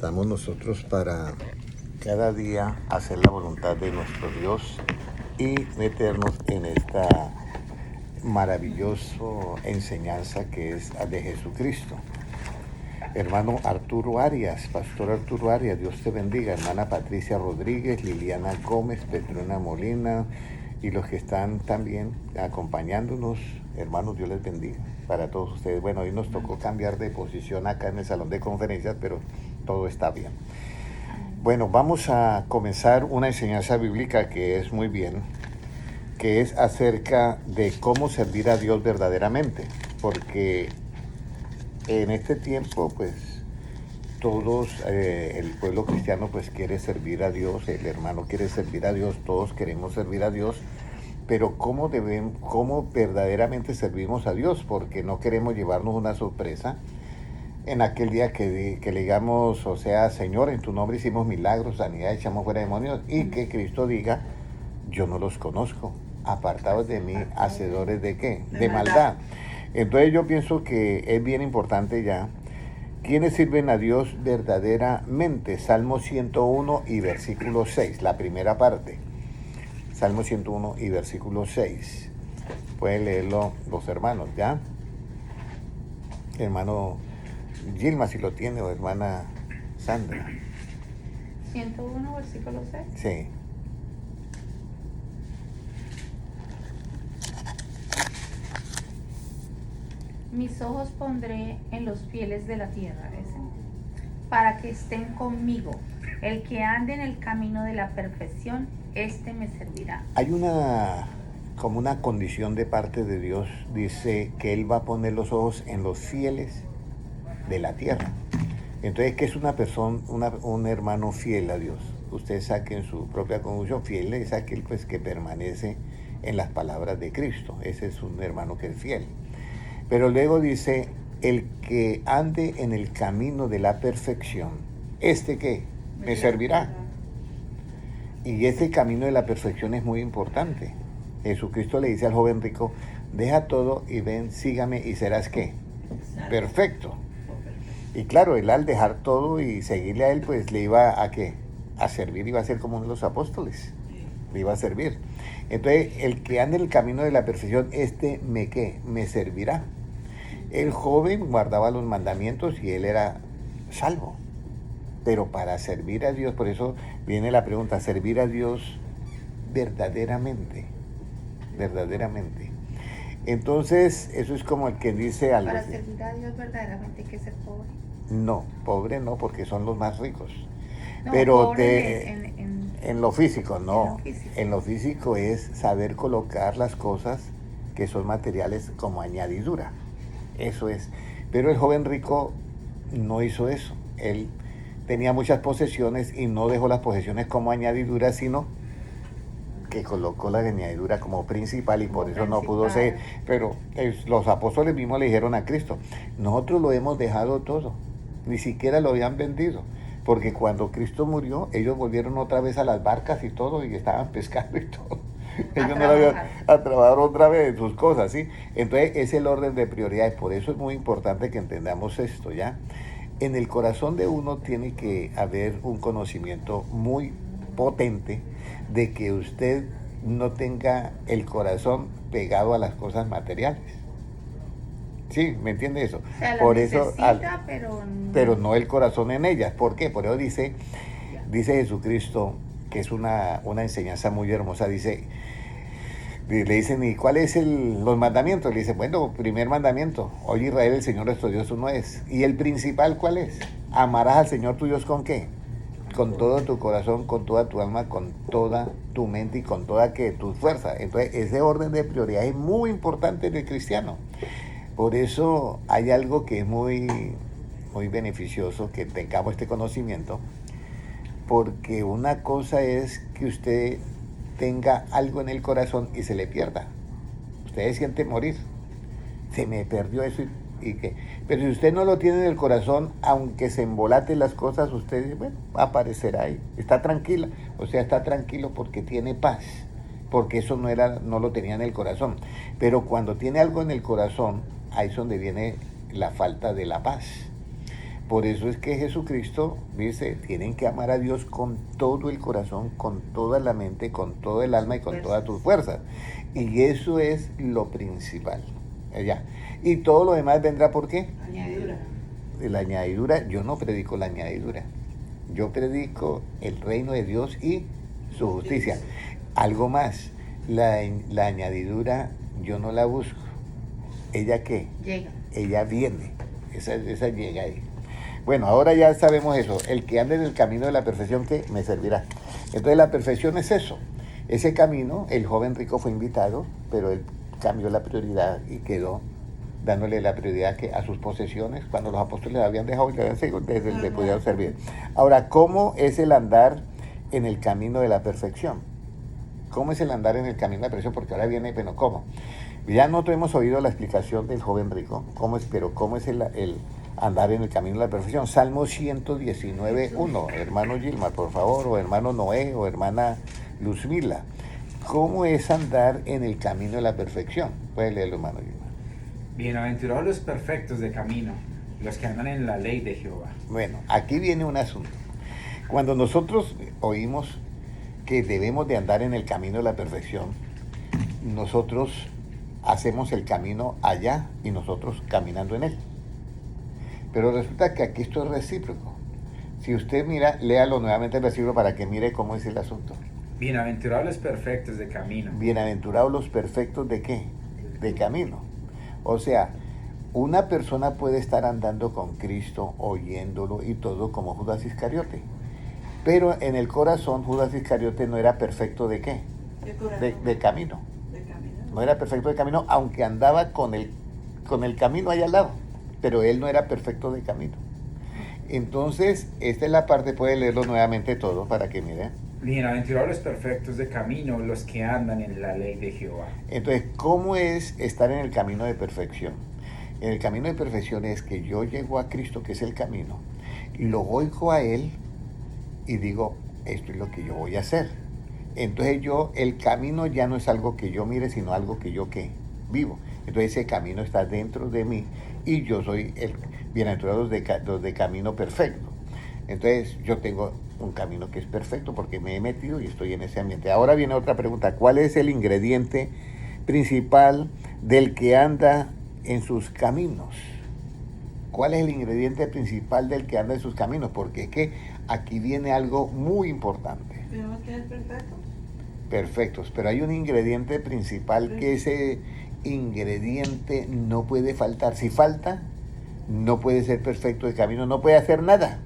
Estamos nosotros para cada día hacer la voluntad de nuestro Dios y meternos en esta maravillosa enseñanza que es de Jesucristo. Hermano Arturo Arias, Pastor Arturo Arias, Dios te bendiga. Hermana Patricia Rodríguez, Liliana Gómez, Petrona Molina y los que están también acompañándonos, hermanos, Dios les bendiga para todos ustedes. Bueno, hoy nos tocó cambiar de posición acá en el salón de conferencias, pero todo está bien. Bueno, vamos a comenzar una enseñanza bíblica que es muy bien, que es acerca de cómo servir a Dios verdaderamente, porque en este tiempo, pues, todos, el pueblo cristiano, pues, quiere servir a Dios, el hermano quiere servir a Dios, todos queremos servir a Dios, pero ¿cómo verdaderamente servimos a Dios? Porque no queremos llevarnos una sorpresa en aquel día que le digamos, o sea, Señor, en tu nombre hicimos milagros, sanidad, echamos fuera demonios, y que Cristo diga, yo no los conozco, apartados de mí, hacedores de ¿qué? De maldad. Entonces yo pienso que es bien importante ya, ¿quiénes sirven a Dios verdaderamente? Salmo 101 y versículo 6, la primera parte. Salmo 101 y versículo 6. Pueden leerlo los hermanos, ¿ya? Hermano Gilma, si lo tiene, o hermana Sandra. 101, versículo 6. Sí. Mis ojos pondré en los fieles de la tierra, para que estén conmigo. El que ande en el camino de la perfección, este me servirá. Hay como una condición de parte de Dios, dice que Él va a poner los ojos en los fieles de la tierra. Entonces, ¿qué es una persona, un hermano fiel a Dios? Usted saque en su propia conclusión, fiel es aquel pues que permanece en las palabras de Cristo. Ese es un hermano que es fiel. Pero luego dice, el que ande en el camino de la perfección, ¿este qué? Me servirá. Y ese camino de la perfección es muy importante. Jesucristo le dice al joven rico, deja todo y ven, sígame y serás ¿qué? Perfecto. Y claro, él al dejar todo y seguirle a él, pues le iba a ¿qué? A servir, iba a ser como uno de los apóstoles. Le iba a servir. Entonces, el que ande en el camino de la perfección, ¿qué? Me servirá. El joven guardaba los mandamientos y él era salvo. Pero para servir a Dios, por eso viene la pregunta, servir a Dios verdaderamente. Verdaderamente. Entonces, eso es como el que dice algo. Para servir a Dios verdaderamente hay que ser pobre. No, pobre no, porque son los más ricos. No, pero pobre en lo físico, no. En lo físico. En lo físico es saber colocar las cosas que son materiales como añadidura. Eso es. Pero el joven rico no hizo eso. Él tenía muchas posesiones y no dejó las posesiones como añadidura, sino que colocó la añadidura como principal y por eso no pudo ser. Pero los apóstoles mismos le dijeron a Cristo, nosotros lo hemos dejado todo, ni siquiera lo habían vendido. Porque cuando Cristo murió, ellos volvieron otra vez a las barcas y todo, y estaban pescando y todo. Ellos no habían a trabajar otra vez sus cosas, ¿sí? Entonces, es el orden de prioridades. Por eso es muy importante que entendamos esto, ¿ya? En el corazón de uno tiene que haber un conocimiento muy potente de que usted no tenga el corazón pegado a las cosas materiales. Sí, ¿me entiende eso? O sea, por eso, pero no el corazón en ellas. ¿Por qué? Por eso dice Jesucristo, que es una enseñanza muy hermosa, le dicen, ¿y cuál es los mandamientos? Le dice, bueno, primer mandamiento, oye Israel, el Señor nuestro Dios uno es. ¿Y el principal cuál es? Amarás al Señor tu Dios ¿con qué? Con todo tu corazón, con toda tu alma, con toda tu mente y con toda tu fuerza. Entonces, ese orden de prioridad es muy importante en el cristiano. Por eso hay algo que es muy, muy beneficioso que tengamos este conocimiento, porque una cosa es que usted tenga algo en el corazón y se le pierda. Usted siente morir. Se me perdió eso y qué. Pero si usted no lo tiene en el corazón, aunque se embolaten las cosas, usted dice, bueno, aparecerá ahí. Está tranquila. O sea, está tranquilo porque tiene paz. Porque eso no lo tenía en el corazón. Pero cuando tiene algo en el corazón, ahí es donde viene la falta de la paz. Por eso es que Jesucristo dice, tienen que amar a Dios con todo el corazón, con toda la mente, con todo el alma y con todas tus fuerzas. Y eso es lo principal. Ya. Y todo lo demás vendrá ¿por qué? Añadidura. La añadidura, yo no predico la añadidura. Yo predico el reino de Dios y su justicia. Algo más, la añadidura yo no la busco. ¿Ella qué? Llega. Ella viene. Esa llega ahí. Bueno, ahora ya sabemos eso. El que ande en el camino de la perfección, ¿qué? Me servirá. Entonces la perfección es eso. Ese camino, el joven rico fue invitado, pero él cambió la prioridad y quedó dándole la prioridad a sus posesiones, cuando los apóstoles habían dejado y le habían seguido, le podían servir. Ahora, ¿cómo es el andar en el camino de la perfección? ¿Cómo es el andar en el camino de la perfección? Porque ahora viene, bueno, ¿cómo? Ya nosotros hemos oído la explicación del joven rico, pero ¿cómo es el andar en el camino de la perfección? Salmo 119:1, hermano Gilmar, por favor, o hermano Noé, o hermana Luzmila. ¿Cómo es andar en el camino de la perfección? Puede leerlo, hermano Gilmar. Bienaventurados los perfectos de camino, los que andan en la ley de Jehová. Bueno, aquí viene un asunto. Cuando nosotros oímos que debemos de andar en el camino de la perfección, nosotros hacemos el camino allá y nosotros caminando en él. Pero resulta que aquí esto es recíproco. Si usted mira, léalo nuevamente el versículo para que mire cómo es el asunto. Bienaventurados los perfectos de camino. Bienaventurados los perfectos ¿de qué? De camino. O sea, una persona puede estar andando con Cristo, oyéndolo y todo como Judas Iscariote. Pero en el corazón Judas Iscariote no era perfecto ¿de qué? De camino. De camino. No era perfecto de camino, aunque andaba con el camino allá al lado. Pero él no era perfecto de camino. Entonces, esta es la parte, puede leerlo nuevamente todo para que miren. Bienaventurados los perfectos de camino, los que andan en la ley de Jehová. Entonces, ¿cómo es estar en el camino de perfección? En el camino de perfección es que yo llego a Cristo, que es el camino, y lo oigo a Él y digo, esto es lo que yo voy a hacer. Entonces el camino ya no es algo que yo mire, sino algo que yo vivo. Entonces ese camino está dentro de mí y yo soy el bienaventurado de camino perfecto. Entonces yo tengo un camino que es perfecto porque me he metido y estoy en ese ambiente. Ahora viene otra pregunta. ¿Cuál es el ingrediente principal del que anda en sus caminos? ¿Cuál es el ingrediente principal del que anda en sus caminos? Porque es que aquí viene algo muy importante. ¿Tenemos que ser perfectos? Perfectos, pero hay un ingrediente principal que ese ingrediente no puede faltar. Si falta, no puede ser perfecto de camino, no puede hacer nada.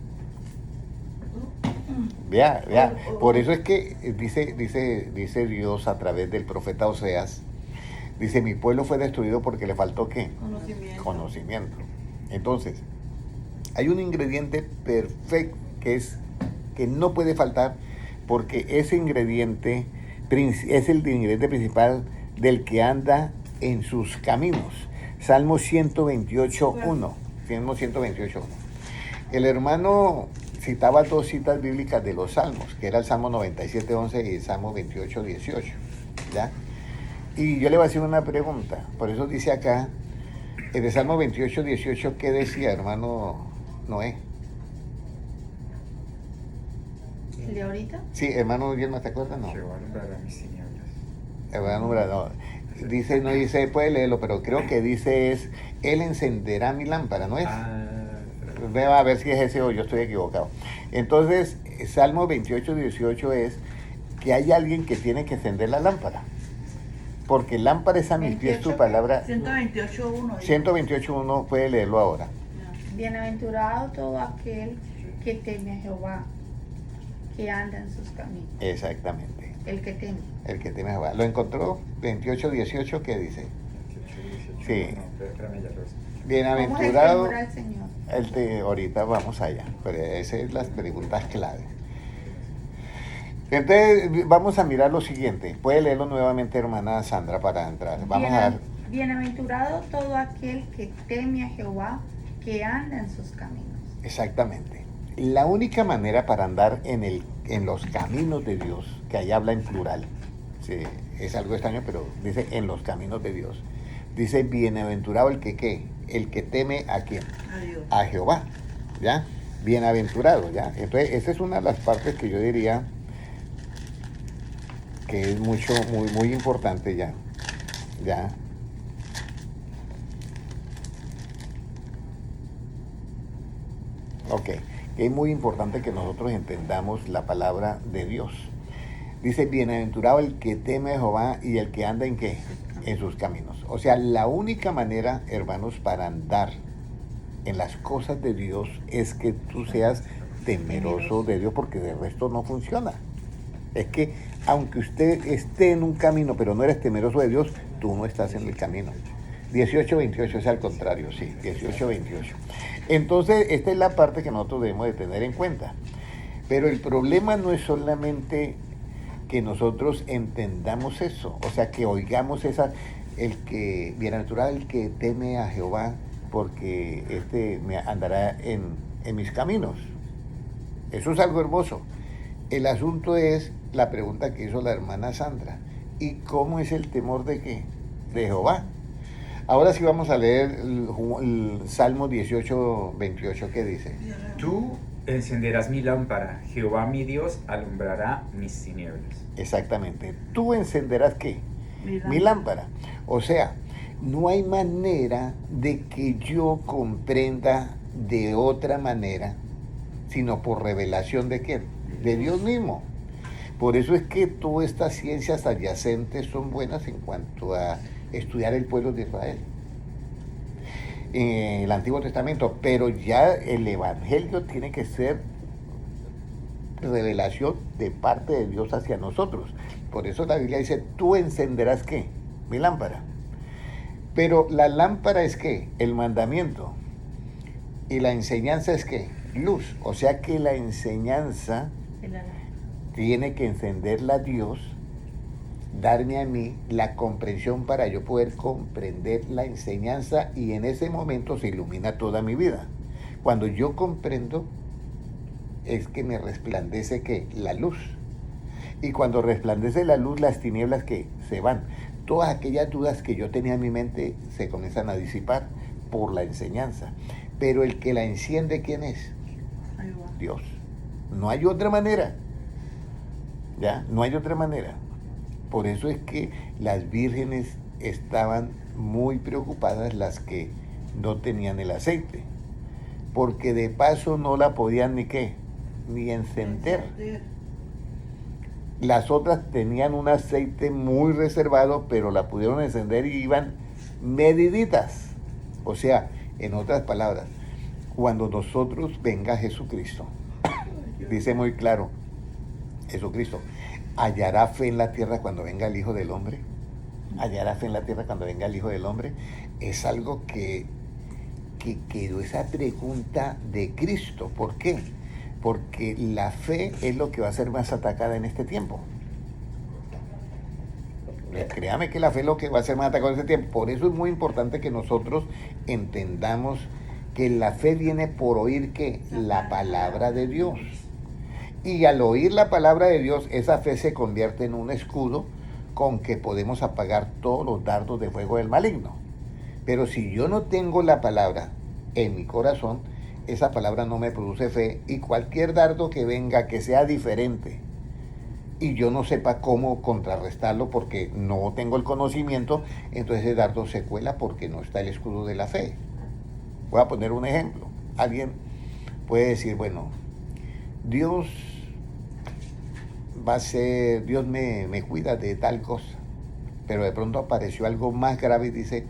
Vea, por eso es que dice Dios a través del profeta Oseas, dice, mi pueblo fue destruido porque le faltó ¿qué? Conocimiento. Entonces, hay un ingrediente perfecto que no puede faltar, porque ese ingrediente es el ingrediente principal del que anda en sus caminos. Salmo 128:1. Salmo 128:1. El hermano citaba dos citas bíblicas de los salmos, que era el Salmo 97:11 y el Salmo 28:18. ¿Ya? Y yo le voy a hacer una pregunta. Por eso dice acá, en el Salmo 28:18, ¿qué decía, hermano Noé? ¿El de ahorita? Sí, hermano Guillermo, ¿te acuerdas? No. Jehová alumbrará mis tinieblas. No. Dice, no dice, puede leerlo, pero creo que dice es, Él encenderá mi lámpara, ¿no es? Vea a ver si es ese o yo estoy equivocado. Entonces, Salmo 28:18 es que hay alguien que tiene que encender la lámpara. Porque lámpara es a mis pies tu palabra. 128:1. 128:1, puede leerlo ahora. Bienaventurado todo aquel que teme a Jehová, que anda en sus caminos. Exactamente. El que teme. El que teme a Jehová. ¿Lo encontró? 28:18, ¿qué dice? 28, 18. Sí. No, espérame, ya lo sé. Bienaventurado. ¿Cómo es el temor al Señor? Ahorita vamos allá, pero esas son las preguntas clave. Entonces, vamos a mirar lo siguiente. Puede leerlo nuevamente, hermana Sandra, para entrar. Vamos a dar. Bienaventurado todo aquel que teme a Jehová, que anda en sus caminos. Exactamente. La única manera para andar en los caminos de Dios, que ahí habla en plural, sí, es algo extraño, pero dice en los caminos de Dios. Dice, bienaventurado el que ¿qué? El que teme a quién. Adiós. A Jehová. ¿ya? Bienaventurado, ¿ya? Entonces, esa es una de las partes que yo diría que es muy importante, ¿ya? ¿Ya? Ok, que es muy importante que nosotros entendamos la palabra de Dios. Dice, bienaventurado el que teme a Jehová y el que anda en qué, en sus caminos. O sea, la única manera, hermanos, para andar en las cosas de Dios es que tú seas temeroso de Dios, porque de resto no funciona. Es que aunque usted esté en un camino, pero no eres temeroso de Dios, tú no estás en el camino. 18:28 es al contrario, sí, 18:28. Entonces, esta es la parte que nosotros debemos de tener en cuenta. Pero el problema no es solamente que nosotros entendamos eso, o sea, que oigamos bienaventurado el que teme a Jehová, porque me andará en mis caminos. Eso es algo hermoso. El asunto es la pregunta que hizo la hermana Sandra. ¿Y cómo es el temor de qué? De Jehová. Ahora sí vamos a leer el Salmo 18:28, ¿qué dice? Tú encenderás mi lámpara, Jehová mi Dios alumbrará mis tinieblas. Exactamente. Tú encenderás ¿qué? Mi lámpara. O sea, no hay manera de que yo comprenda de otra manera, sino por revelación de ¿quién? De Dios mismo. Por eso es que todas estas ciencias adyacentes son buenas en cuanto a estudiar el pueblo de Israel en el Antiguo Testamento, pero ya el Evangelio tiene que ser revelación de parte de Dios hacia nosotros. Por eso la Biblia dice, tú encenderás ¿qué? Mi lámpara. Pero la lámpara es ¿qué? El mandamiento. Y la enseñanza es ¿qué? Luz. O sea que la enseñanza tiene que encenderla a Dios, darme a mí la comprensión para yo poder comprender la enseñanza, y en ese momento se ilumina toda mi vida. Cuando yo comprendo es que me resplandece ¿qué? La luz. Y cuando resplandece la luz, las tinieblas que se van. Todas aquellas dudas que yo tenía en mi mente se comienzan a disipar por la enseñanza. Pero el que la enciende, ¿quién es? Dios. No hay otra manera. ¿Ya? No hay otra manera. Por eso es que las vírgenes estaban muy preocupadas, las que no tenían el aceite, porque de paso no la podían ni qué, ni encender. Las otras tenían un aceite muy reservado, pero la pudieron encender y iban mediditas. O sea, en otras palabras, cuando nosotros venga Jesucristo, dice muy claro, Jesucristo, ¿hallará fe en la tierra cuando venga el Hijo del Hombre? ¿Hallará fe en la tierra cuando venga el Hijo del Hombre? Es algo que quedó esa pregunta de Cristo. ¿Por qué? Porque la fe es lo que va a ser más atacada en este tiempo. Créame que la fe es lo que va a ser más atacada en este tiempo. Por eso es muy importante que nosotros entendamos que la fe viene por oír ¿qué? La palabra de Dios. Y al oír la palabra de Dios, esa fe se convierte en un escudo con que podemos apagar todos los dardos de fuego del maligno. Pero si yo no tengo la palabra en mi corazón, esa palabra no me produce fe, y cualquier dardo que venga que sea diferente y yo no sepa cómo contrarrestarlo porque no tengo el conocimiento, entonces ese dardo se cuela porque no está el escudo de la fe. Voy a poner un ejemplo. Alguien puede decir, bueno, Dios me cuida de tal cosa, pero de pronto apareció algo más grave y dice,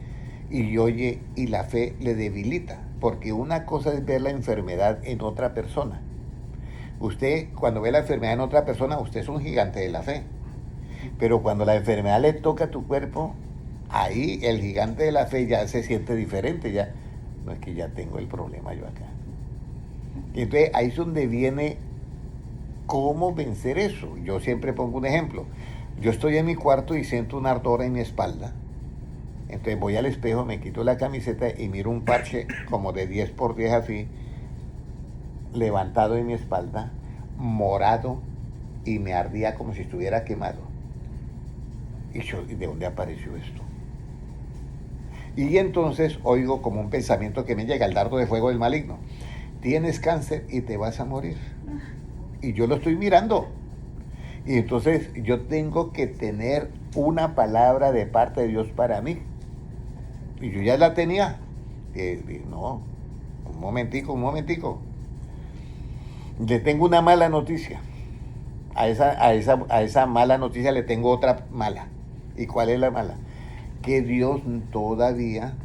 y la fe le debilita, porque una cosa es ver la enfermedad en otra persona. Usted, cuando ve la enfermedad en otra persona, usted es un gigante de la fe, pero cuando la enfermedad le toca a tu cuerpo, ahí el gigante de la fe ya se siente diferente, ya no es que ya tengo el problema yo acá. Y entonces ahí es donde viene cómo vencer eso. Yo siempre pongo un ejemplo. Yo estoy en mi cuarto y siento un ardor en mi espalda. Entonces voy al espejo, me quito la camiseta y miro un parche como de 10 por 10 así, levantado en mi espalda, morado, y me ardía como si estuviera quemado. Y yo, ¿de dónde apareció esto? Y entonces oigo como un pensamiento que me llega, el dardo de fuego del maligno. tienes cáncer y te vas a morir. Y yo lo estoy mirando. Y entonces yo tengo que tener una palabra de parte de Dios para mí. Y yo ya la tenía. Y no, un momentico. Le tengo una mala noticia. A esa mala noticia le tengo otra mala. ¿Y cuál es la mala? Que Dios todavía,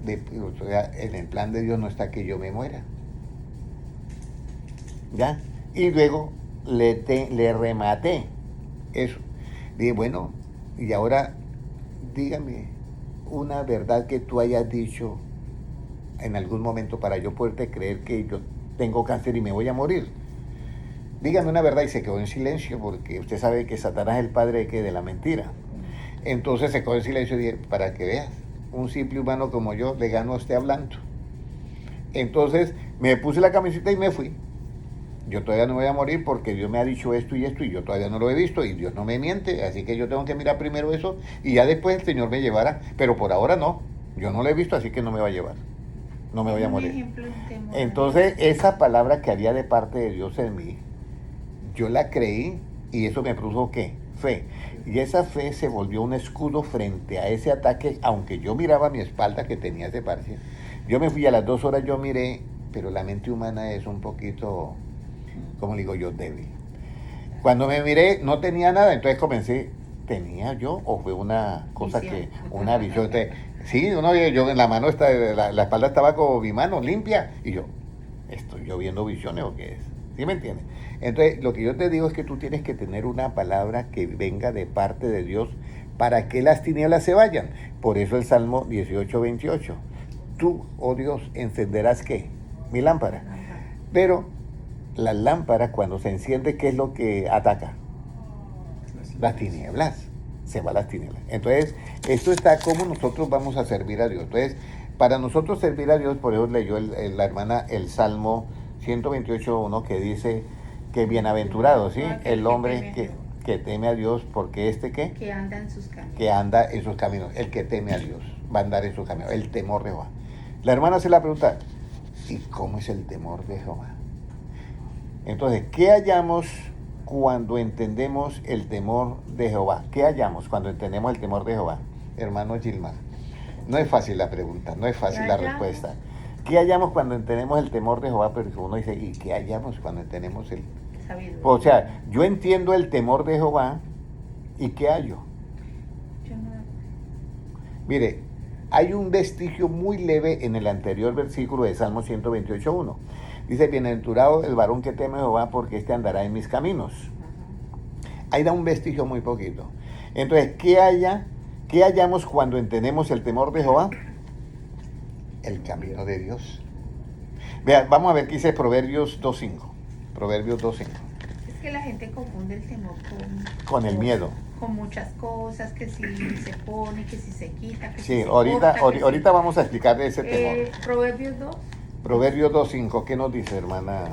o sea, en el plan de Dios no está que yo me muera. ¿Ya? Y luego le rematé eso. Dije, bueno, y ahora dígame una verdad que tú hayas dicho en algún momento para yo poderte creer que yo tengo cáncer y me voy a morir. Dígame una verdad, y se quedó en silencio porque usted sabe que Satanás es el padre de la mentira. Entonces se quedó en silencio y dije, para que veas, un simple humano como yo le gano a usted hablando. Entonces me puse la camiseta y me fui. Yo todavía no me voy a morir porque Dios me ha dicho esto y yo todavía no lo he visto y Dios no me miente, así que yo tengo que mirar primero eso y ya después el Señor me llevará, pero por ahora no, yo no lo he visto, así que no me va a llevar, no me voy a Un morir. ejemplo de temor. Entonces esa palabra que había de parte de Dios en mí, yo la creí y eso me produjo ¿qué? Fe. Y esa fe se volvió un escudo frente a ese ataque, aunque yo miraba mi espalda que tenía ese parche. Yo me fui a las 2 horas, yo miré, pero la mente humana es un poquito, como digo yo, débil. Cuando me miré no tenía nada, entonces comencé, ¿tenía yo o fue una cosa Visión. una visión? Sí, yo en la mano, la espalda estaba como mi mano limpia y yo, ¿estoy yo viendo visiones o qué es? ¿Sí me entiendes? Entonces, lo que yo te digo es que tú tienes que tener una palabra que venga de parte de Dios para que las tinieblas se vayan. Por eso el Salmo 18:28. Tú, oh Dios, encenderás ¿qué? Mi lámpara. Pero la lámpara cuando se enciende, ¿qué es lo que ataca? Las tinieblas. Se van las tinieblas. Entonces, esto está como nosotros vamos a servir a Dios. Entonces, para nosotros servir a Dios, por eso leyó la hermana el Salmo 128:1 que dice que bienaventurado, ¿sí? El hombre que teme a Dios, porque ¿qué? Que anda en sus caminos. Que anda en sus caminos. El que teme a Dios va a andar en sus caminos. El temor de Jehová. La hermana se la pregunta, ¿y cómo es el temor de Jehová? Entonces, ¿qué hallamos cuando entendemos el temor de Jehová? ¿Qué hallamos cuando entendemos el temor de Jehová? Hermano Gilmar, no es fácil la pregunta, no es fácil la respuesta. ¿Qué hallamos cuando entendemos el temor de Jehová? Pero uno dice, ¿y qué hallamos cuando entendemos el...? Sabiduría. O sea, yo entiendo el temor de Jehová, ¿y qué hallo? Yo no- Mire, hay un vestigio muy leve en el anterior versículo de Salmo 128:1. Dice, bienaventurado el varón que teme a Jehová, porque éste andará en mis caminos. Ahí da un vestigio muy poquito. Entonces, ¿qué hallamos cuando entendemos el temor de Jehová? El camino de Dios. Vean, vamos a ver qué dice Proverbios 2:5. Proverbios 2:5. Es que la gente confunde el temor Con el miedo. con muchas cosas, que si se pone, que si se quita, que Sí, si se ahorita, corta, que ahorita si... vamos a explicar de ese temor. Proverbios 2 Proverbios 2:5, ¿qué nos dice, hermana?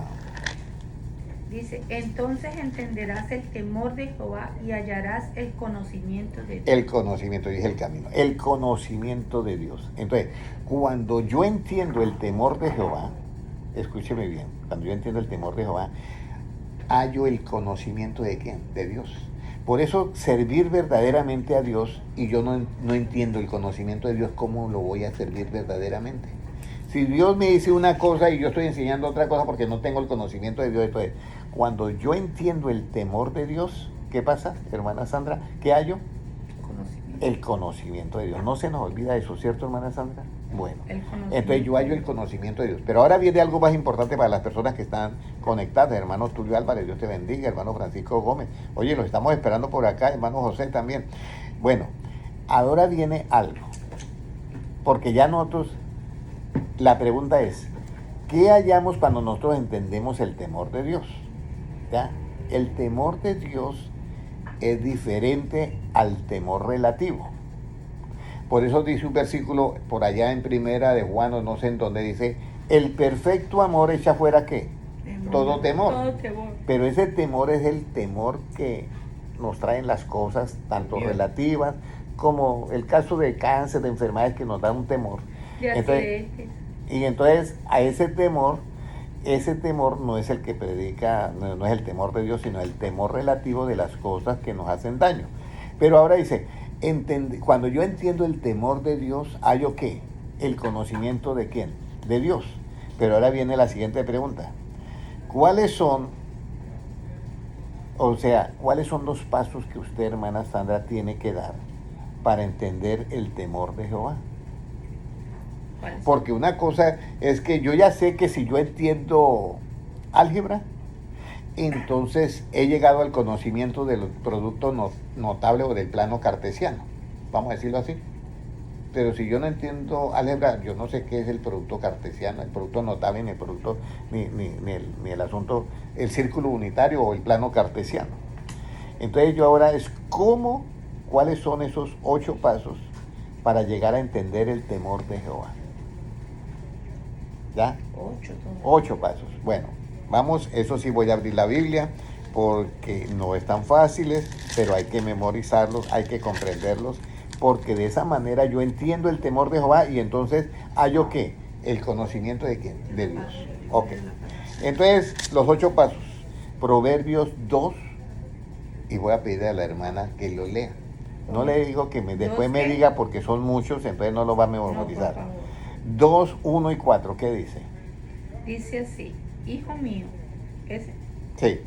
dice, entonces entenderás el temor de Jehová y hallarás el conocimiento de Dios. El conocimiento, dije el camino. El conocimiento de Dios. Entonces, cuando yo entiendo el temor de Jehová, escúcheme bien, cuando yo entiendo el temor de Jehová, hallo el conocimiento de ¿quién? De Dios. Por eso, servir verdaderamente a Dios, y yo no entiendo el conocimiento de Dios, ¿cómo lo voy a servir verdaderamente? Si Dios me dice una cosa y yo estoy enseñando otra cosa porque no tengo el conocimiento de Dios, entonces, cuando yo entiendo el temor de Dios, ¿qué pasa, hermana Sandra? ¿Qué hallo? Conocimiento. El conocimiento de Dios. No se nos olvida eso, ¿cierto, hermana Sandra? Bueno, El conocimiento. entonces yo hallo el conocimiento de Dios. Pero ahora viene algo más importante para las personas que están conectadas. Hermano Tulio Álvarez, Dios te bendiga. Hermano Francisco Gómez. Oye, los estamos esperando por acá. Hermano José también. Bueno, ahora viene algo. Porque ya nosotros, la pregunta es, ¿qué hallamos cuando nosotros entendemos el temor de Dios? ¿Ya? El temor de Dios es diferente al temor relativo. Por eso dice un versículo por allá en primera de Juan, o no sé en dónde, dice, el perfecto amor echa fuera ¿qué? Todo temor. Todo temor. Pero ese temor es el temor que nos traen las cosas, tanto Bien. relativas como el caso de cáncer, de enfermedades que nos dan un temor. De Entonces, accidentes. y entonces a ese temor ese temor no es el que predica, no es el temor de Dios, sino el temor relativo de las cosas que nos hacen daño. Pero ahora dice, cuando yo entiendo el temor de Dios, ¿hallo qué? El conocimiento de quién, de Dios. Pero ahora viene la siguiente pregunta. ¿Cuáles son los pasos que usted, hermana Sandra, tiene que dar para entender el temor de Jehová? Porque una cosa es que yo ya sé que si yo entiendo álgebra, entonces he llegado al conocimiento del producto notable o del plano cartesiano, vamos a decirlo así. Pero si yo no entiendo álgebra, yo no sé qué es el producto cartesiano, el producto notable, ni el producto, ni el asunto, el círculo unitario o el plano cartesiano. Entonces yo ahora ¿cuáles son esos 8 pasos para llegar a entender el temor de Jehová? ¿Ya? 8 pasos. Bueno, vamos, eso sí voy a abrir la Biblia porque no están fáciles, pero hay que memorizarlos, hay que comprenderlos, porque de esa manera yo entiendo el temor de Jehová y entonces hallo ¿qué? El conocimiento de quién, de Dios. Ok. Entonces, los 8 pasos. Proverbios 2, y voy a pedir a la hermana que lo lea. No le digo que después me diga porque son muchos, entonces no lo va a memorizar. 2, 1 y 4, ¿qué dice? Dice así, hijo mío, ¿ese? Sí.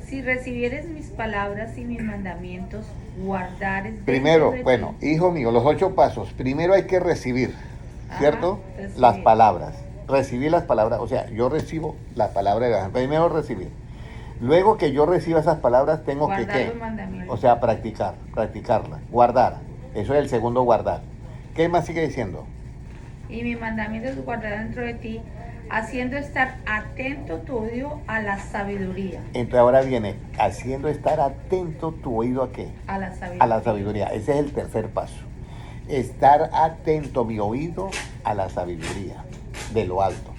Si recibieres mis palabras y mis mandamientos, guardares... Primero, bueno, hijo mío, los 8 pasos. Primero hay que recibir, ¿cierto? Recibir. Las palabras. Recibir las palabras, o sea, yo recibo la palabra de Dios. Primero recibir. Luego que yo reciba esas palabras, tengo guardar que, ¿qué? los mandamientos. O sea, practicarlas, guardar. Eso es el segundo, guardar. ¿Qué más sigue diciendo? Y mis mandamientos guardar dentro de ti, haciendo estar atento tu oído a la sabiduría. Entonces ahora viene, haciendo estar atento tu oído ¿a qué? A la sabiduría. A la sabiduría. Ese es el tercer paso. Estar atento mi oído a la sabiduría de lo alto.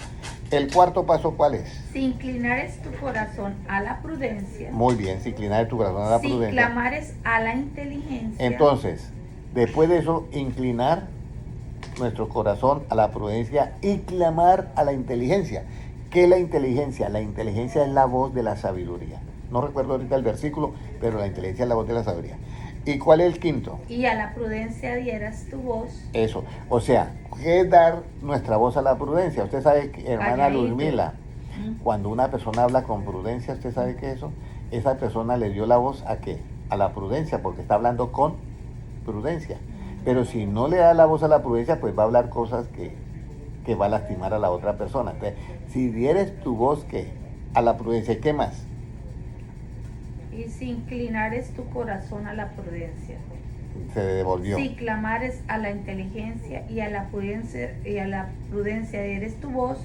El cuarto paso, ¿cuál es? Si inclinares tu corazón a la prudencia. Muy bien, si inclinar tu corazón a la si prudencia. Si clamares a la inteligencia. Entonces, después de eso, inclinar nuestro corazón a la prudencia y clamar a la inteligencia. ¿Qué es la inteligencia? La inteligencia es la voz de la sabiduría. No recuerdo ahorita el versículo, pero la inteligencia es la voz de la sabiduría. ¿Y cuál es el quinto? Y a la prudencia dieras tu voz. Eso, o sea, ¿qué es dar nuestra voz a la prudencia? Usted sabe, hermana Luzmila, cuando una persona habla con prudencia, ¿usted sabe qué es eso? Esa persona le dio la voz ¿a qué? A la prudencia, porque está hablando con prudencia. Pero si no le da la voz a la prudencia, pues va a hablar cosas que va a lastimar a la otra persona. Entonces, si dieres tu voz ¿qué? A la prudencia, ¿qué más? Y si inclinares tu corazón a la prudencia. Se devolvió. Si clamares a la inteligencia y a la prudencia dieres tu voz,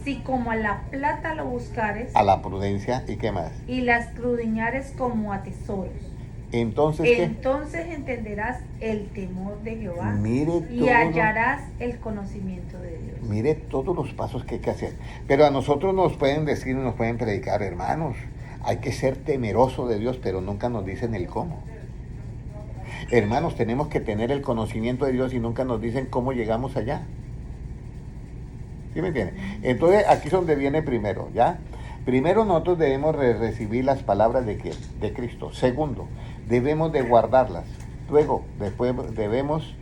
si como a la plata lo buscares. A la prudencia, ¿y qué más? Y la escudriñares como a tesoros. Entonces, ¿qué? Entonces entenderás el temor de Jehová. Mire y hallarás el conocimiento de Dios. Mire todos los pasos que hay que hacer. Pero a nosotros nos pueden decir, nos pueden predicar, hermanos, hay que ser temeroso de Dios, pero nunca nos dicen el cómo. Hermanos, tenemos que tener el conocimiento de Dios y nunca nos dicen cómo llegamos allá. ¿Sí me entienden? Entonces, aquí es donde viene primero, ¿ya? Primero, nosotros debemos recibir las palabras de ¿quién? De Cristo. Segundo, debemos de guardarlas. Luego, después debemos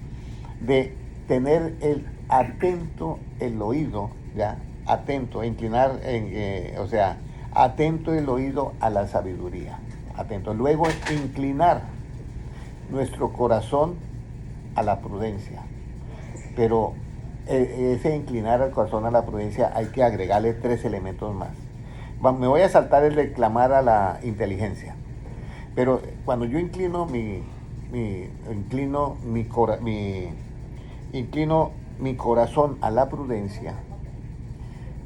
de tener atento el oído, ¿ya? Atento, inclinar, atento el oído a la sabiduría. Atento. Luego, inclinar nuestro corazón a la prudencia. Pero ese inclinar al corazón a la prudencia hay que agregarle 3 elementos más. Me voy a saltar el de clamar a la inteligencia. Pero cuando yo inclino mi corazón a la prudencia,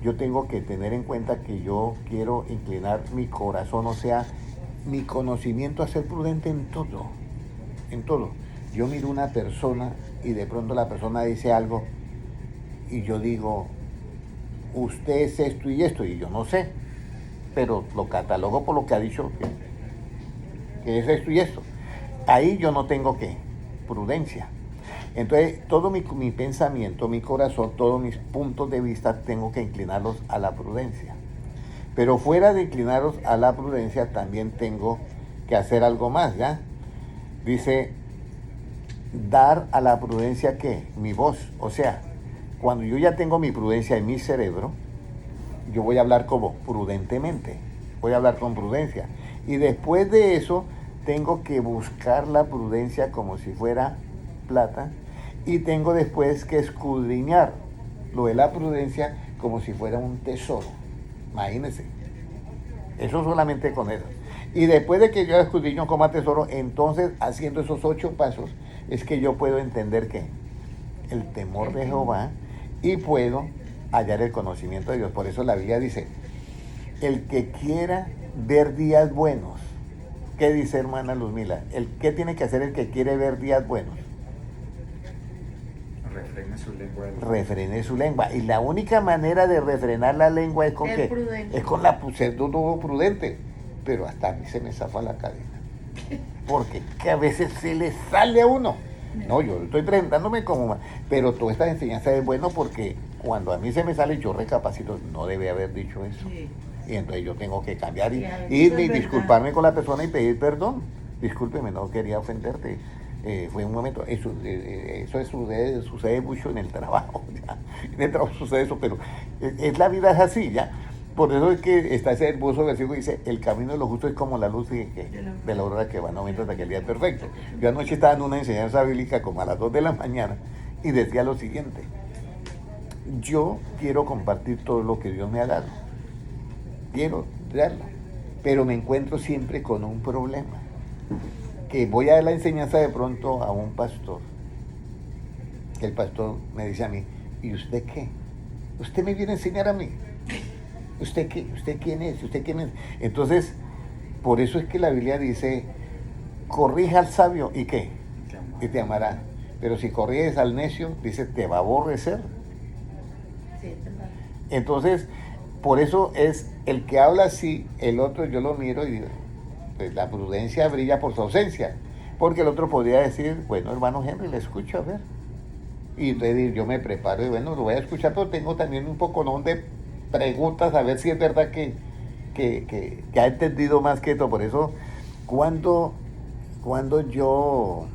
yo tengo que tener en cuenta que yo quiero inclinar mi corazón, o sea, mi conocimiento a ser prudente en todo. En todo. Yo miro una persona y de pronto la persona dice algo y yo digo, usted es esto y esto, y yo no sé, pero lo catalogo por lo que ha dicho que es esto y esto. Ahí yo no tengo ¿qué? Prudencia. Entonces, todo mi pensamiento, mi corazón, todos mis puntos de vista tengo que inclinarlos a la prudencia. Pero fuera de inclinarlos a la prudencia, también tengo que hacer algo más, ¿ya? Dice, dar a la prudencia, ¿qué? Mi voz. O sea, cuando yo ya tengo mi prudencia en mi cerebro, yo voy a hablar como prudentemente, voy a hablar con prudencia. Y después de eso, tengo que buscar la prudencia como si fuera plata, y tengo después que escudriñar lo de la prudencia como si fuera un tesoro. Imagínense, eso solamente con eso. Y después de que yo escudriño como tesoro, entonces haciendo esos 8 pasos, es que yo puedo entender que el temor de Jehová, y puedo hallar el conocimiento de Dios. Por eso la Biblia dice, el que quiera ver días buenos, ¿qué dice hermana Luzmila? ¿Qué tiene que hacer el que quiere ver días buenos? Refrene su lengua. Refrene su lengua. Y la única manera de refrenar la lengua es con Ser qué? prudente. Es con ser todo prudente. Pero hasta a mí se me zafa la cadena. Porque que a veces se le sale a uno. No, yo estoy presentándome como... Pero toda esta enseñanza es bueno porque cuando a mí se me sale, yo recapacito, no debe haber dicho eso. Sí. Y entonces yo tengo que cambiar y Eso irme y es verdad. disculparme con la persona y pedir perdón. Discúlpeme, no quería ofenderte. Fue un momento, eso sucede mucho en el trabajo, ¿ya? En el trabajo sucede eso, pero la vida es así, ¿ya? Por eso es que está ese hermoso versículo que dice, el camino de los justos es como la luz de la aurora que va en aumento hasta que el día es perfecto. Yo anoche estaba en una enseñanza bíblica como a las 2 de la mañana y decía lo siguiente, yo quiero compartir todo lo que Dios me ha dado, quiero darlo, pero me encuentro siempre con un problema, que voy a dar la enseñanza de pronto a un pastor, que el pastor me dice a mí, ¿y usted qué? ¿Usted me viene a enseñar a mí? ¿Usted qué? ¿Usted quién es? ¿Usted quién es? Entonces, por eso es que la Biblia dice, corrija al sabio, ¿y qué? Y te amará. Pero si corriges al necio, dice, te va a aborrecer. Sí, es verdad. Entonces, por eso es el que habla así, el otro yo lo miro y digo, pues la prudencia brilla por su ausencia. Porque el otro podría decir, bueno, hermano Henry, le escucho, a ver. Y entonces yo me preparo y bueno, lo voy a escuchar, pero tengo también un poco de preguntas a ver si es verdad que ha entendido más que esto. Por eso, cuando yo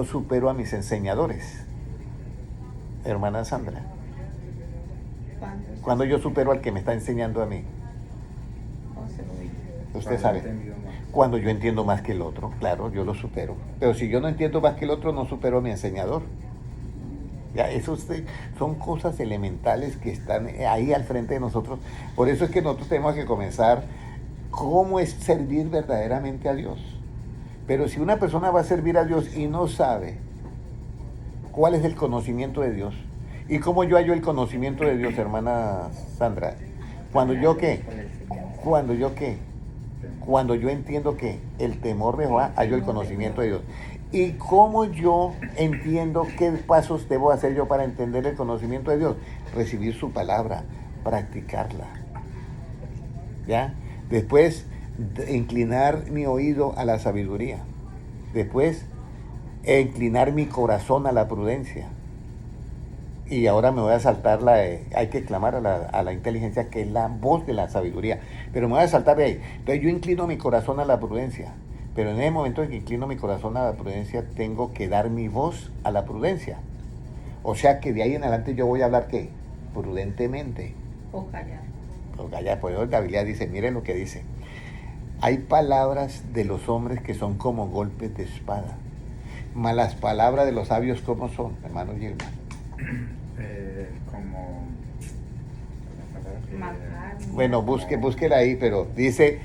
supero a mis enseñadores, hermana Sandra, cuando yo supero al que me está enseñando a mí, Oh, se lo digo. usted sabe, cuando yo entiendo más que el otro, claro, yo lo supero. Pero si yo no entiendo más que el otro, no supero a mi enseñador. Ya, eso son cosas elementales que están ahí al frente de nosotros. Por eso es que nosotros tenemos que comenzar cómo es servir verdaderamente a Dios. Pero si una persona va a servir a Dios y no sabe cuál es el conocimiento de Dios, y cómo yo hallo el conocimiento de Dios, hermana Sandra, cuando yo qué, cuando yo entiendo que el temor de Jehová, hallo el conocimiento de Dios. ¿Y cómo yo entiendo qué pasos debo hacer yo para entender el conocimiento de Dios? Recibir su palabra, practicarla. ¿Ya? Después, inclinar mi oído a la sabiduría. Después, inclinar mi corazón a la prudencia. Y ahora me voy a saltar hay que clamar a la inteligencia, que es la voz de la sabiduría. Pero me voy a saltar de ahí. Entonces yo inclino mi corazón a la prudencia. Pero en el momento en que inclino mi corazón a la prudencia, tengo que dar mi voz a la prudencia. O sea que de ahí en adelante yo voy a hablar, ¿qué? Prudentemente. O callar. O callar. Por eso la Biblia dice, miren lo que dice. Hay palabras de los hombres que son como golpes de espada. Mas las palabras de los sabios, ¿cómo son, hermano Gilman? Como... Matar. Bueno, búsquela ahí, pero dice,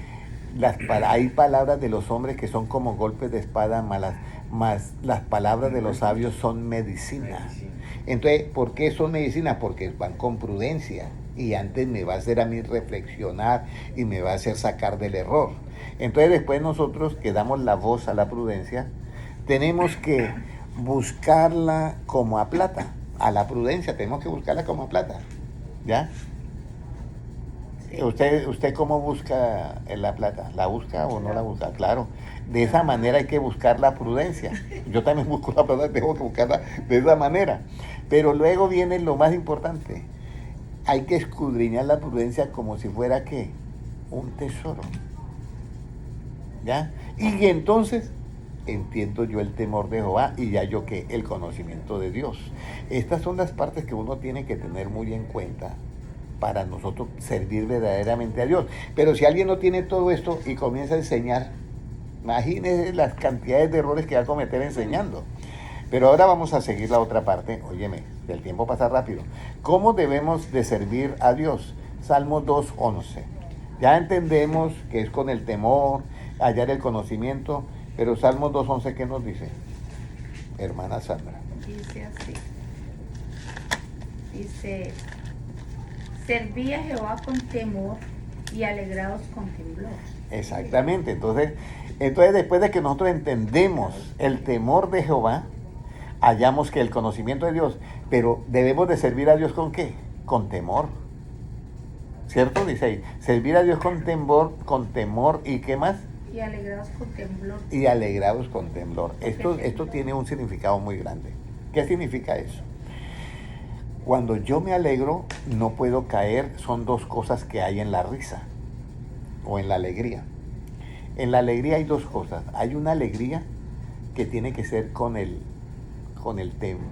hay palabras de los hombres que son como golpes de espada, mas las palabras de los sabios son medicina. Entonces, ¿por qué son medicina? Porque van con prudencia y antes me va a hacer a mí reflexionar y me va a hacer sacar del error. Entonces, después nosotros que damos la voz a la prudencia, tenemos que buscarla como a plata, a la prudencia, tenemos que buscarla como a plata, ¿ya? Sí. ¿Usted cómo busca la plata? ¿La busca o no la busca? Claro, de esa manera hay que buscar la prudencia. Yo también busco la plata, tengo que buscarla de esa manera. Pero luego viene lo más importante. Hay que escudriñar la prudencia como si fuera, ¿qué? Un tesoro. ¿Ya? Y entonces entiendo yo el temor de Jehová y ya yo que el conocimiento de Dios. Estas son las partes que uno tiene que tener muy en cuenta para nosotros servir verdaderamente a Dios. Pero si alguien no tiene todo esto y comienza a enseñar, imagínese las cantidades de errores que va a cometer enseñando. Pero ahora vamos a seguir la otra parte. Óyeme, el tiempo pasa rápido. ¿Cómo debemos de servir a Dios? Salmo 2:11. Ya entendemos que es con el temor, hallar el conocimiento, pero Salmo 2:11, ¿qué nos dice? Hermana Sandra. Dice así. Dice, serví a Jehová con temor y alegrados con temblor. Exactamente. Entonces después de que nosotros entendemos el temor de Jehová, hallamos que el conocimiento de Dios, pero debemos de servir a Dios ¿con qué? Con temor. ¿Cierto? Dice ahí, servir a Dios con temor y ¿qué más? Y alegrados con temblor. Y alegrados con temblor. Esto tiene un significado muy grande. ¿Qué significa eso? Cuando yo me alegro, no puedo caer, son dos cosas que hay en la risa o en la alegría. En la alegría hay dos cosas. Hay una alegría que tiene que ser con el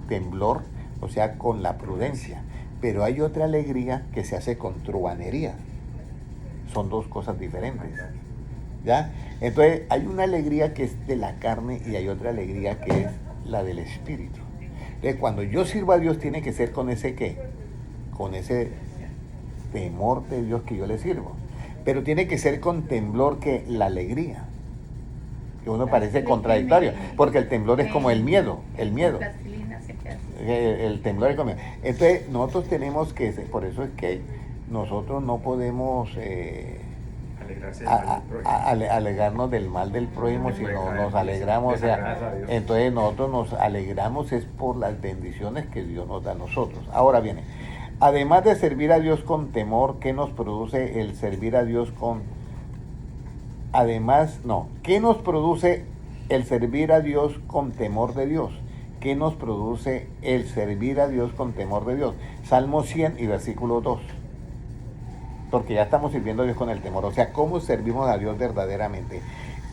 temblor, o sea, con la prudencia. Pero hay otra alegría que se hace con truhanería. Son dos cosas diferentes. ¿Ya? Entonces, hay una alegría que es de la carne y hay otra alegría que es la del espíritu. Entonces, cuando yo sirvo a Dios, tiene que ser con ese ¿qué? Con ese temor de Dios que yo le sirvo. Pero tiene que ser con temblor que la alegría. Que uno parece contradictorio, porque el temblor es como el miedo. El temblor es como... Entonces, nosotros tenemos que... Por eso es que nosotros no podemos... alegarnos del mal del prójimo, sino nos alegramos, o sea, entonces nosotros nos alegramos es por las bendiciones que Dios nos da a nosotros. Ahora viene, además de servir a Dios con temor, ¿qué nos produce el servir a Dios con... ¿qué nos produce el servir a Dios con temor de Dios? ¿Qué nos produce el servir a Dios con temor de Dios? Salmo 100 y versículo 2. Porque ya estamos sirviendo a Dios con el temor. O sea, ¿cómo servimos a Dios verdaderamente?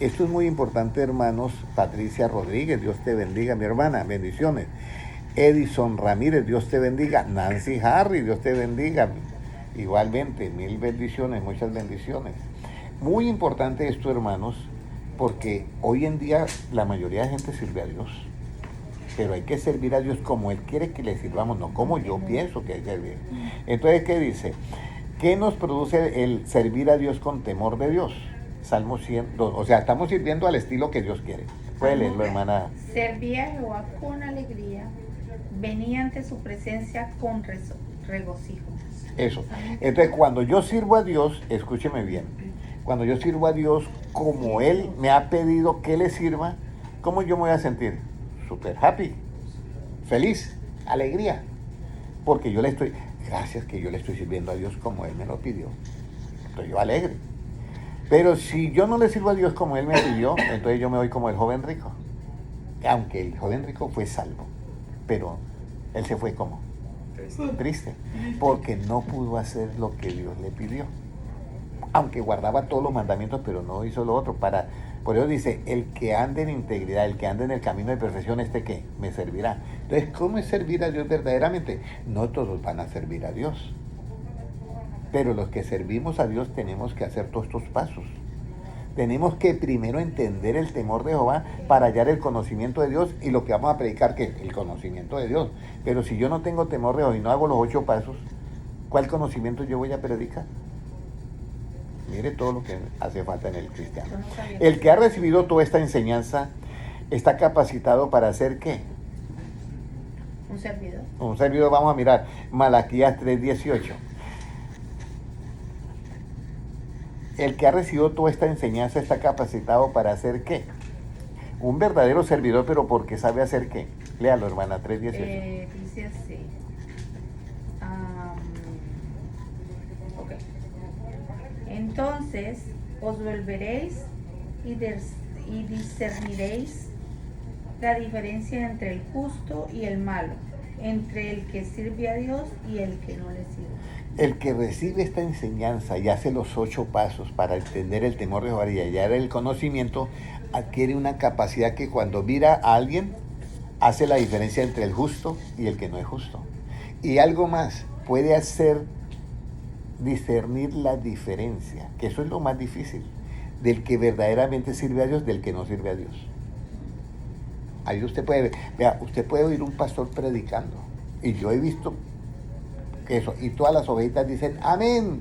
Esto es muy importante, hermanos. Patricia Rodríguez, Dios te bendiga, mi hermana, bendiciones. Edison Ramírez, Dios te bendiga. Nancy Harry, Dios te bendiga. Igualmente, 1000 bendiciones, muchas bendiciones. Muy importante esto, hermanos, porque hoy en día la mayoría de gente sirve a Dios. Pero hay que servir a Dios como Él quiere que le sirvamos, no como yo pienso que hay que servir. Entonces, ¿qué dice? ¿Qué nos produce el servir a Dios con temor de Dios? Salmo 102. O sea, estamos sirviendo al estilo que Dios quiere. Puede leerlo, hermana. Serví a Jehová con alegría, venía ante su presencia con regocijo. Eso. Entonces, cuando yo sirvo a Dios, escúcheme bien, cuando yo sirvo a Dios como Él me ha pedido que le sirva, ¿cómo yo me voy a sentir? Super happy, feliz, alegría, porque gracias que yo le estoy sirviendo a Dios como Él me lo pidió. Estoy yo alegre. Pero si yo no le sirvo a Dios como Él me pidió, entonces yo me voy como el joven rico. Aunque el joven rico fue salvo, pero él se fue como triste, porque no pudo hacer lo que Dios le pidió. Aunque guardaba todos los mandamientos, pero no hizo lo otro. Por eso dice, el que ande en integridad, el que ande en el camino de perfección, ¿qué? Me servirá. Entonces, ¿cómo es servir a Dios verdaderamente? No todos van a servir a Dios. Pero los que servimos a Dios tenemos que hacer todos estos pasos. Tenemos que primero entender el temor de Jehová para hallar el conocimiento de Dios y lo que vamos a predicar, que es el conocimiento de Dios. Pero si yo no tengo temor de Jehová y no hago los 8 pasos, ¿cuál conocimiento yo voy a predicar? Mire todo lo que hace falta en el cristiano. El que ha recibido toda esta enseñanza está capacitado para hacer ¿qué? Un servidor. Un servidor, vamos a mirar. Malaquías 3:18. El que ha recibido toda esta enseñanza está capacitado para hacer ¿qué? Un verdadero servidor, pero porque sabe hacer ¿qué? Léalo, hermana, 3:18. Dice así. Ok. Entonces os volveréis y discerniréis la diferencia entre el justo y el malo, entre el que sirve a Dios y el que no le sirve. El que recibe esta enseñanza y hace los 8 pasos para entender el temor de Jehová y hallar el conocimiento, adquiere una capacidad que cuando mira a alguien, hace la diferencia entre el justo y el que no es justo. Y algo más, puede hacer discernir la diferencia, que eso es lo más difícil, del que verdaderamente sirve a Dios, del que no sirve a Dios. Ahí usted puede ver, vea, usted puede oír un pastor predicando, y yo he visto que eso, y todas las ovejitas dicen amén,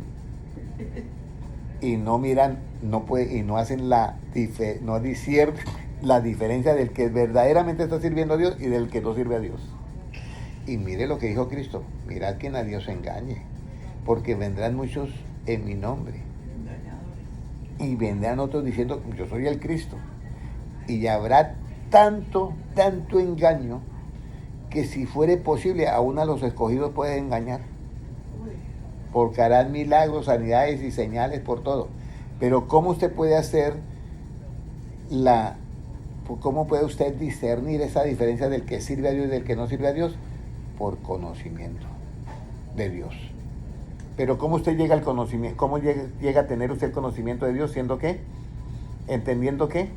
y no miran, no puede, y no hacen no disciernen la diferencia del que verdaderamente está sirviendo a Dios y del que no sirve a Dios. Y mire lo que dijo Cristo, mirad que nadie os engañe, porque vendrán muchos en mi nombre, y vendrán otros diciendo, yo soy el Cristo, y habrá tanto engaño, que si fuere posible, aún a los escogidos puede engañar, porque harán milagros, sanidades y señales por todo. Pero ¿cómo usted puede hacer cómo puede usted discernir esa diferencia del que sirve a Dios y del que no sirve a Dios? Por conocimiento de Dios. Pero ¿cómo usted llega al conocimiento? ¿Cómo llega a tener usted el conocimiento de Dios? ¿Siendo qué? ¿Entendiendo qué?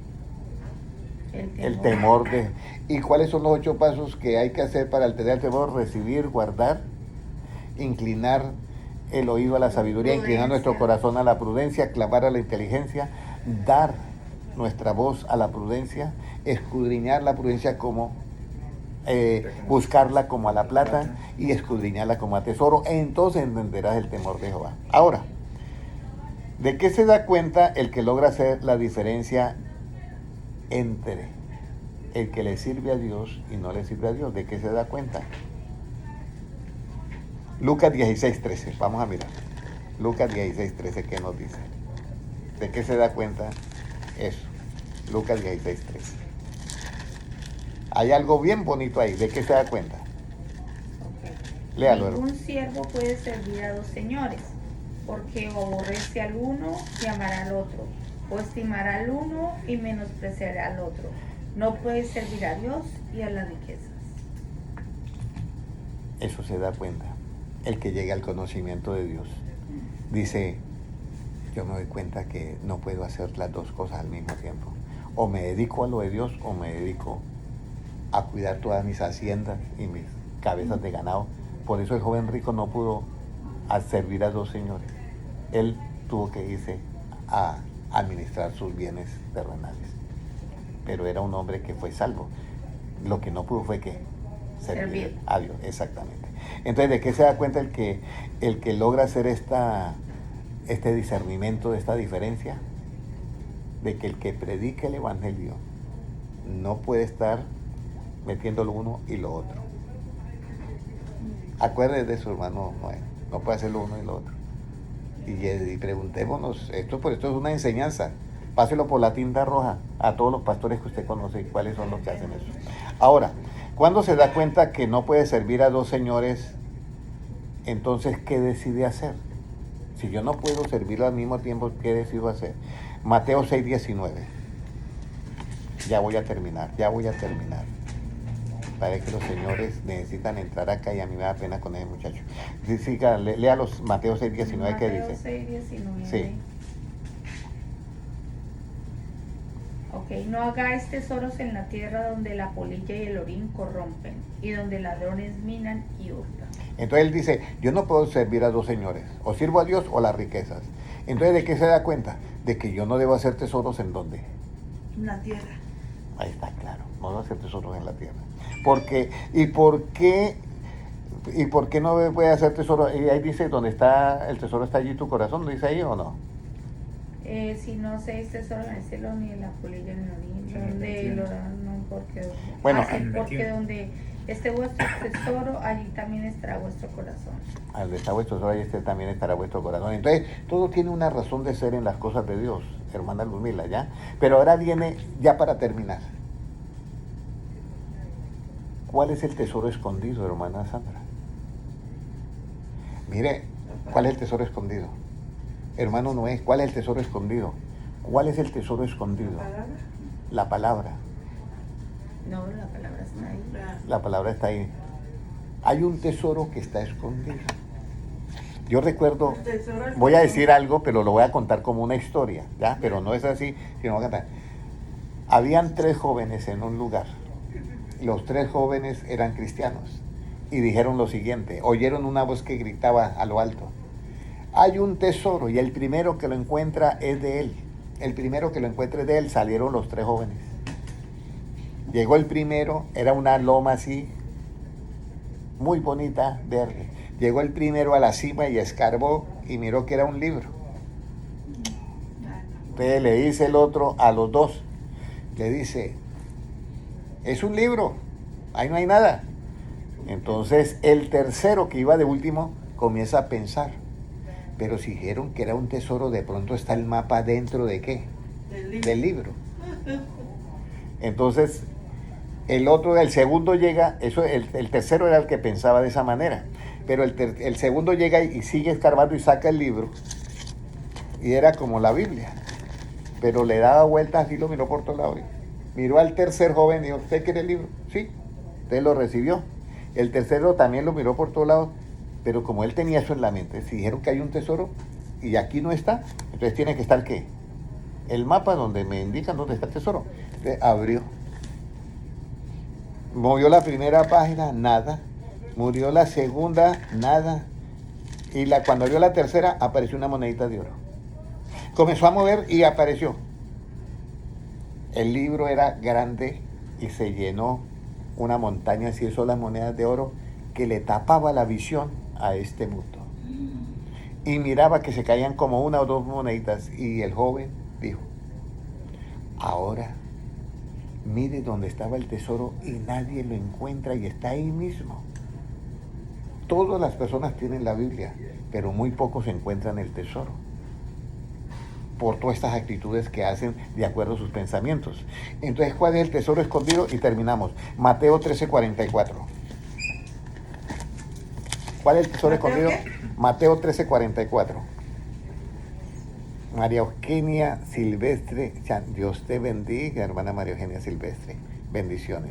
El temor de... ¿Y cuáles son los 8 pasos que hay que hacer para tener el temor? Recibir, guardar, inclinar el oído a la sabiduría, inclinar nuestro corazón a la prudencia, clamar a la inteligencia, dar nuestra voz a la prudencia, escudriñar la prudencia como... buscarla como a la plata y escudriñarla como a tesoro, entonces entenderás el temor de Jehová. Ahora, ¿de qué se da cuenta el que logra hacer la diferencia entre el que le sirve a Dios y no le sirve a Dios? ¿De qué se da cuenta? Lucas 16:13, vamos a mirar. Lucas 16:13, ¿qué nos dice? ¿De qué se da cuenta eso? Lucas 16:13. Hay algo bien bonito ahí, ¿de qué se da cuenta? Léalo. Ningún siervo puede servir a 2 señores, porque o aborrece al uno y amará al otro, o estimará al uno y menospreciará al otro. No puede servir a Dios y a las riquezas. Eso se da cuenta. El que llega al conocimiento de Dios dice, yo me doy cuenta que no puedo hacer las 2 cosas al mismo tiempo. O me dedico a lo de Dios o me dedico a cuidar todas mis haciendas y mis cabezas de ganado. Por eso el joven rico no pudo servir a 2 señores. Él tuvo que irse a administrar sus bienes terrenales. Pero era un hombre que fue salvo. Lo que no pudo fue que servir a Dios, exactamente. Entonces, ¿de qué se da cuenta el que logra hacer este discernimiento de esta diferencia? De que el que predica el evangelio no puede estar metiendo lo uno y lo otro. Acuérdese de su hermano Noé, no puede hacer lo uno y lo otro. Y preguntémonos, esto es una enseñanza, páselo por la tinta roja a todos los pastores que usted conoce y cuáles son los que hacen eso. Ahora, cuando se da cuenta que no puede servir a 2 señores, entonces, ¿qué decide hacer? Si yo no puedo servirlo al mismo tiempo, ¿qué decido hacer? Mateo 6:19. Ya voy a terminar. Parece que los señores necesitan entrar acá y a mí me da pena con ese muchacho. Sí, lea los Mateo 6:19, ¿qué dice? Mateo 6:19. Sí. Ok, no hagáis tesoros en la tierra donde la polilla y el orín corrompen, y donde ladrones minan y hurtan. Entonces él dice, yo no puedo servir a 2 señores, o sirvo a Dios o las riquezas. Entonces, ¿de qué se da cuenta? De que yo no debo hacer tesoros en dónde. En la tierra. Ahí está claro, no debo hacer tesoros en la tierra. Porque, ¿y por qué no voy a hacer tesoros? Y ahí dice, ¿dónde está el tesoro está allí tu corazón? ¿Lo dice ahí o no? Si no seis tesoros en el cielo, ni en la polilla, ni en el orín, donde el oro, no, porque, bueno, porque donde esté vuestro tesoro, allí también estará vuestro corazón. Donde está vuestro tesoro, allí también estará vuestro corazón. Entonces, todo tiene una razón de ser en las cosas de Dios, hermana Luzmila, ¿ya? Pero ahora viene, ya para terminar, ¿cuál es el tesoro escondido, hermana Sandra? Mire, ¿cuál es el tesoro escondido? Hermano Noé, ¿cuál es el tesoro escondido? ¿Cuál es el tesoro escondido? ¿Palabra? La palabra. No, la palabra está ahí. La palabra está ahí. Hay un tesoro que está escondido. Yo recuerdo, El tesoro es voy a como- decir algo, pero lo voy a contar como una historia, ¿ya? Pero no es así, sino voy a contar. Habían 3 jóvenes en un lugar. Los 3 jóvenes eran cristianos y dijeron lo siguiente, oyeron una voz que gritaba a lo alto, hay un tesoro y el primero que lo encuentra es de él. El primero que lo encuentre es de él. Salieron los 3 jóvenes. Llegó el primero, era una loma así, muy bonita, verde. Llegó el primero a la cima y escarbó y miró que era un libro. Entonces le dice el otro a los 2, le dice, es un libro, ahí no hay nada. Entonces el tercero, que iba de último, comienza a pensar, pero si dijeron que era un tesoro, de pronto está el mapa dentro de ¿qué? Del libro. Entonces el otro, el segundo llega, el tercero era el que pensaba de esa manera, pero el segundo llega y sigue escarbando y saca el libro, y era como la Biblia, pero le daba vueltas así, lo miró por todos lados. Miró al tercer joven y dijo, ¿usted quiere el libro? Sí. Usted lo recibió. El tercero también lo miró por todos lados, pero como él tenía eso en la mente, si dijeron que hay un tesoro y aquí no está, entonces tiene que estar ¿qué? El mapa donde me indican dónde está el tesoro. Entonces abrió. Movió la primera página, nada. Movió la segunda, nada. Y cuando abrió la tercera, apareció una monedita de oro. Comenzó a mover y apareció. El libro era grande y se llenó una montaña, así son las monedas de oro, que le tapaba la visión a este mundo. Y miraba que se caían como 1 o 2 moneditas. Y el joven dijo, ahora mire dónde estaba el tesoro y nadie lo encuentra y está ahí mismo. Todas las personas tienen la Biblia, pero muy pocos encuentran el tesoro, por todas estas actitudes que hacen de acuerdo a sus pensamientos. Entonces, ¿cuál es el tesoro escondido? Y terminamos. Mateo 13:44. ¿Cuál es el tesoro ¿Mateo escondido? qué? Mateo 13:44. María Eugenia Silvestre, Dios te bendiga, hermana María Eugenia Silvestre. Bendiciones.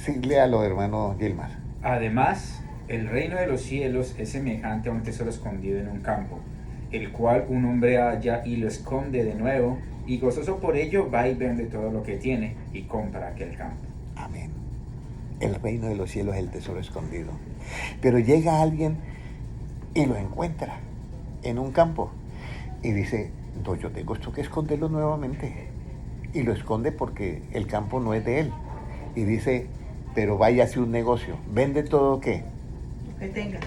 Sí, léalo, hermano Gilmar. Además, el reino de los cielos es semejante a un tesoro escondido en un campo, el cual un hombre halla y lo esconde de nuevo, y gozoso por ello va y vende todo lo que tiene y compra aquel campo. Amén. El reino de los cielos es el tesoro escondido. Pero llega alguien y lo encuentra en un campo y dice, no, yo tengo esto que esconderlo nuevamente. Y lo esconde porque el campo no es de él. Y dice, pero vaya a hacer un negocio. Vende todo ¿qué? Lo que tenga.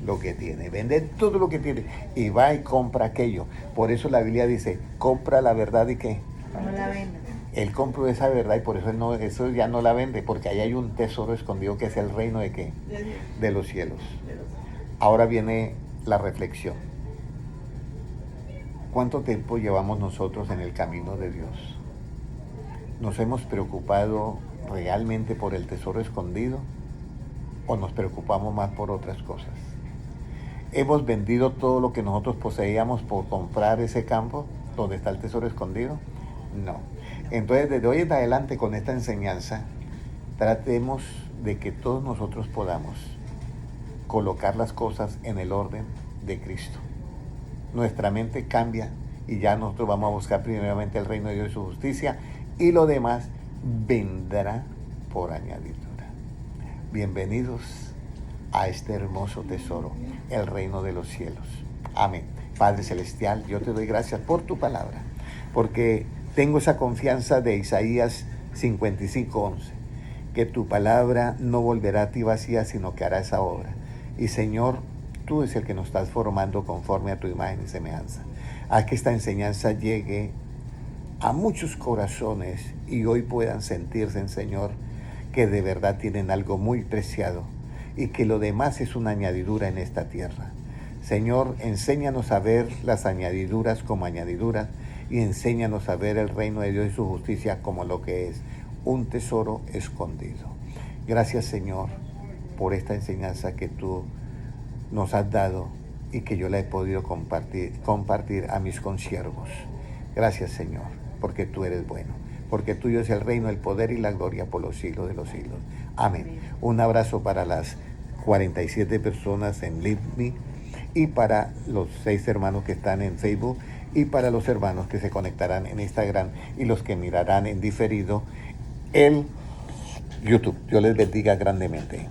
Lo que tiene. Vende todo lo que tiene. Y va y compra aquello. Por eso la Biblia dice, compra la verdad y ¿qué? ¿Cómo la venden? Él compró esa verdad y por eso eso ya no la vende, porque ahí hay un tesoro escondido que es el reino de ¿qué? De Dios. De los cielos. De los- Ahora viene la reflexión. ¿Cuánto tiempo llevamos nosotros en el camino de Dios? ¿Nos hemos preocupado realmente por el tesoro escondido o nos preocupamos más por otras cosas? ¿Hemos vendido todo lo que nosotros poseíamos por comprar ese campo donde está el tesoro escondido? No. Entonces, desde hoy en adelante, con esta enseñanza, tratemos de que todos nosotros podamos colocar las cosas en el orden de Cristo. Nuestra mente cambia y ya nosotros vamos a buscar primeramente el reino de Dios y su justicia, y lo demás vendrá por añadidura. Bienvenidos a este hermoso tesoro, el reino de los cielos. Amén. Padre Celestial, yo te doy gracias por tu palabra, porque tengo esa confianza de Isaías 55:11, que tu palabra no volverá a ti vacía, sino que hará esa obra. Y Señor, tú es el que nos estás formando conforme a tu imagen y semejanza. Haz que esta enseñanza llegue a muchos corazones y hoy puedan sentirse, Señor, que de verdad tienen algo muy preciado y que lo demás es una añadidura en esta tierra. Señor, enséñanos a ver las añadiduras como añadiduras y enséñanos a ver el reino de Dios y su justicia como lo que es, un tesoro escondido. Gracias, Señor, por esta enseñanza que tú nos has dado y que yo la he podido compartir a mis consiervos. Gracias, Señor, porque tú eres bueno, porque tuyo es el reino, el poder y la gloria por los siglos de los siglos. Amén. Un abrazo para las 47 personas en LiveMe y para los 6 hermanos que están en Facebook y para los hermanos que se conectarán en Instagram y los que mirarán en diferido el YouTube. Dios les bendiga grandemente.